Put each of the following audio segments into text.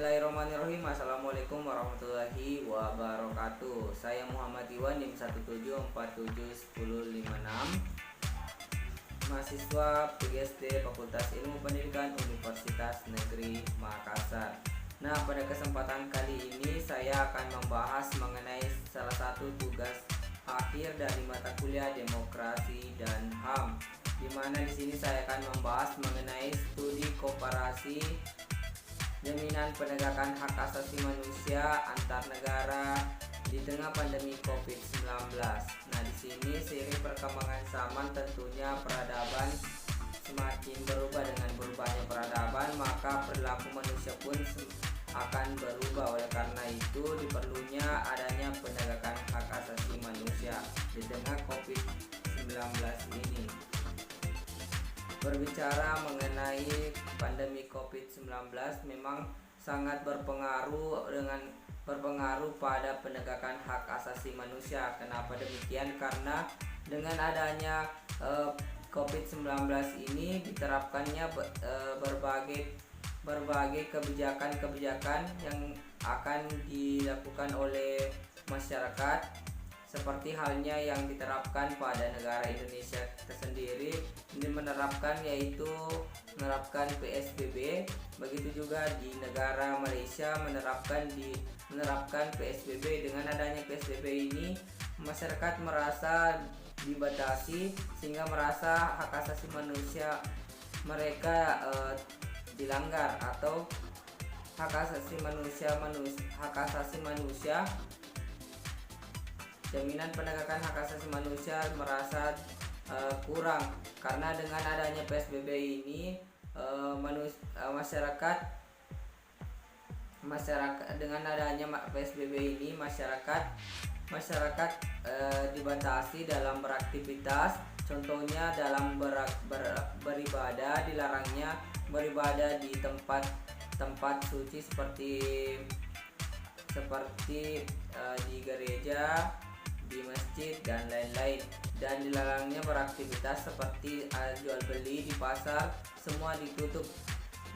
Bismillahirrahmanirrahim. Assalamualaikum warahmatullahi wabarakatuh. Saya Muhammad Iwan, NIM 1747106, mahasiswa PGSD Fakultas Ilmu Pendidikan Universitas Negeri Makassar. Nah, pada kesempatan kali ini saya akan membahas mengenai salah satu tugas akhir dari mata kuliah Demokrasi dan HAM, di mana di sini saya akan membahas mengenai studi komparasi jaminan penegakan hak asasi manusia antar negara di tengah pandemi COVID-19. Nah, di sini seiring perkembangan zaman tentunya peradaban semakin berubah. Dengan berubahnya peradaban, maka perilaku manusia pun akan berubah. Oleh karena itu diperlunya adanya penegakan hak asasi manusia di tengah COVID-19 ini. Berbicara mengenai pandemi COVID-19 memang sangat berpengaruh pada penegakan hak asasi manusia. Kenapa demikian? Karena dengan adanya COVID-19 ini diterapkannya berbagai kebijakan-kebijakan yang akan dilakukan oleh masyarakat, seperti halnya yang diterapkan pada negara Indonesia tersendiri. Ini yaitu menerapkan PSBB. Begitu juga di negara Malaysia menerapkan PSBB. Dengan adanya PSBB ini, masyarakat merasa dibatasi sehingga merasa hak asasi manusia mereka dilanggar, atau hak asasi manusia, jaminan penegakan hak asasi manusia merasa kurang. Karena dengan adanya PSBB ini masyarakat dengan adanya PSBB ini masyarakat dibatasi dalam beraktivitas. Contohnya dalam beribadah, dilarangnya beribadah di tempat suci seperti di gereja, di masjid dan lain-lain, dan dilarangnya beraktivitas seperti jual beli di pasar, semua ditutup.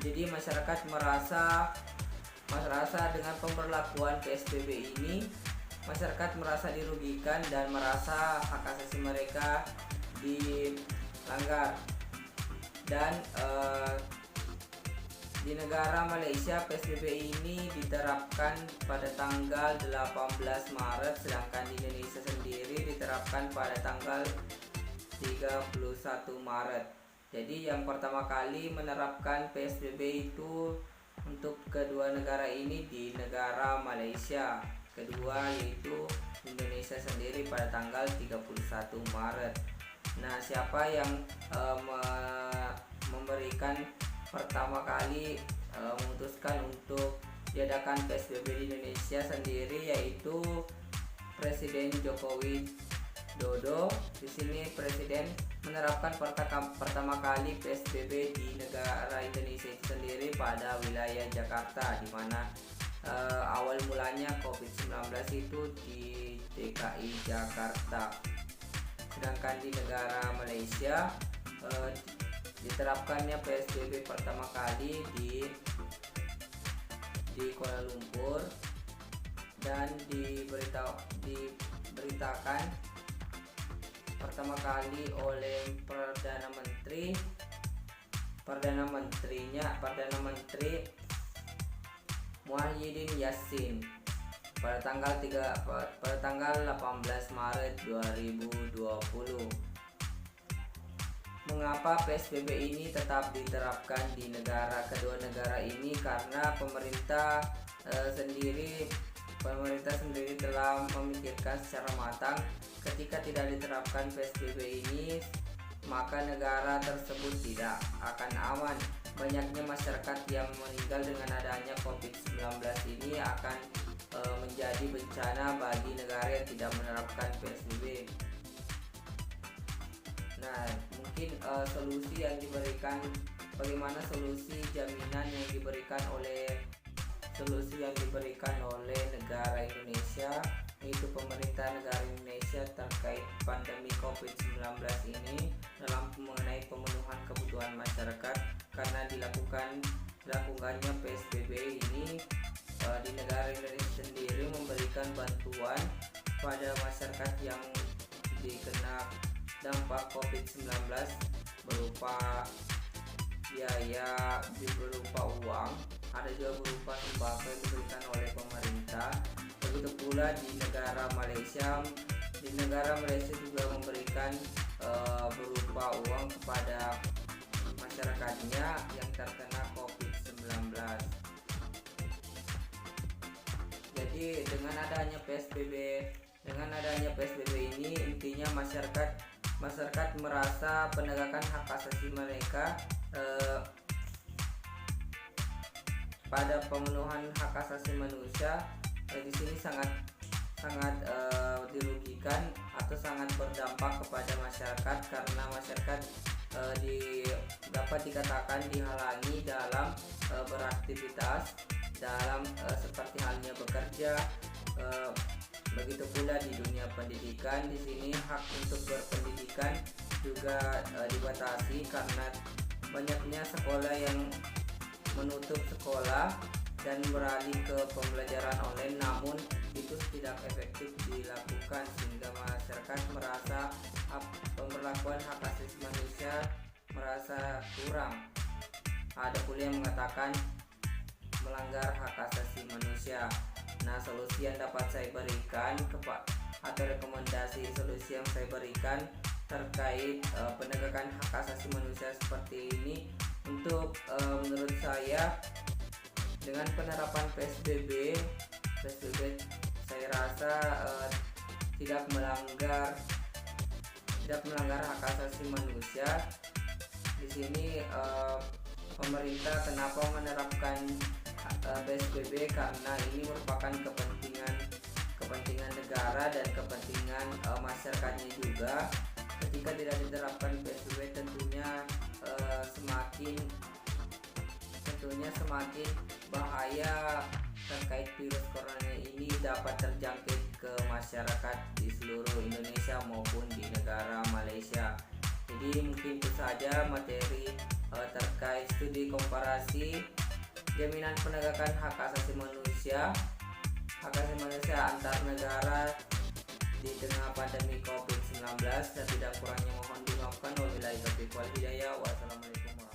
Jadi masyarakat merasa dengan pemberlakuan PSBB ini, masyarakat merasa dirugikan dan merasa hak asasi mereka dilanggar. Dan di negara Malaysia PSBB ini diterapkan pada tanggal 18 Maret, sedangkan di Indonesia sendiri diterapkan pada tanggal 31 Maret. Jadi yang pertama kali menerapkan PSBB itu untuk kedua negara ini di negara Malaysia, kedua yaitu Indonesia sendiri pada tanggal 31 Maret. Nah, siapa yang memberikan pertama kali memutuskan untuk diadakan PSBB di Indonesia sendiri, yaitu Presiden Joko Widodo. Di sini Presiden menerapkan pertama kali PSBB di negara Indonesia itu sendiri pada wilayah Jakarta, di mana awal mulanya COVID-19 itu di DKI Jakarta. Sedangkan di negara Malaysia diterapkannya PSBB pertama kali di Kuala Lumpur, dan diberitakan pertama kali oleh Perdana Menteri Muhyiddin Yassin pada tanggal 18 Maret 2020. Mengapa PSBB ini tetap diterapkan di kedua negara ini? Karena pemerintah sendiri telah memikirkan secara matang, ketika tidak diterapkan PSBB ini, maka negara tersebut tidak akan aman. Banyaknya masyarakat yang meninggal dengan adanya COVID-19 ini akan menjadi bencana bagi negara yang tidak menerapkan PSBB. Nah, mungkin solusi yang diberikan, bagaimana solusi jaminan yang diberikan oleh negara Indonesia, yaitu pemerintah negara Indonesia terkait pandemi COVID-19 ini dalam mengenai pemenuhan kebutuhan masyarakat. Karena dilakukannya PSBB ini penyaluran bantuan pada masyarakat yang dikena dampak COVID-19 berupa biaya, berupa uang, ada juga berupa sembako yang diberikan oleh pemerintah. Begitu pula di negara Malaysia juga memberikan berupa uang kepada masyarakatnya yang terkena COVID-19. Jadi dengan adanya PSBB ini intinya masyarakat merasa penegakan hak asasi mereka pada pemenuhan hak asasi manusia di sini sangat dirugikan atau sangat berdampak kepada masyarakat, karena masyarakat dapat dikatakan dihalangi dalam beraktivitas, dalam seperti halnya bekerja. Begitu pula di dunia pendidikan, di sini hak untuk berpendidikan juga dibatasi karena banyaknya sekolah yang menutup sekolah dan beralih ke pembelajaran online, namun itu tidak efektif dilakukan sehingga masyarakat merasa pemberlakuan hak asasi manusia merasa kurang. Ada pula yang mengatakan melanggar hak asasi manusia. Nah, solusi yang dapat saya berikan atau rekomendasi solusi yang saya berikan terkait penegakan hak asasi manusia seperti ini, untuk menurut saya dengan penerapan PSBB saya rasa tidak melanggar hak asasi manusia. Di sini pemerintah kenapa menerapkan PSBB, karena ini merupakan kepentingan negara dan kepentingan masyarakatnya juga. Ketika tidak diterapkan PSBB tentunya semakin bahaya terkait virus corona ini dapat terjangkit ke masyarakat di seluruh Indonesia maupun di negara Malaysia. Jadi mungkin itu saja materi terkait studi komparasi jaminan penegakan hak asasi manusia antar negara di tengah pandemi COVID-19, dan tidak kurangnya mohon dimaafkan. Wabillahi taufiq wal hidayah. Wassalamualaikum warahmatullahi wabarakatuh.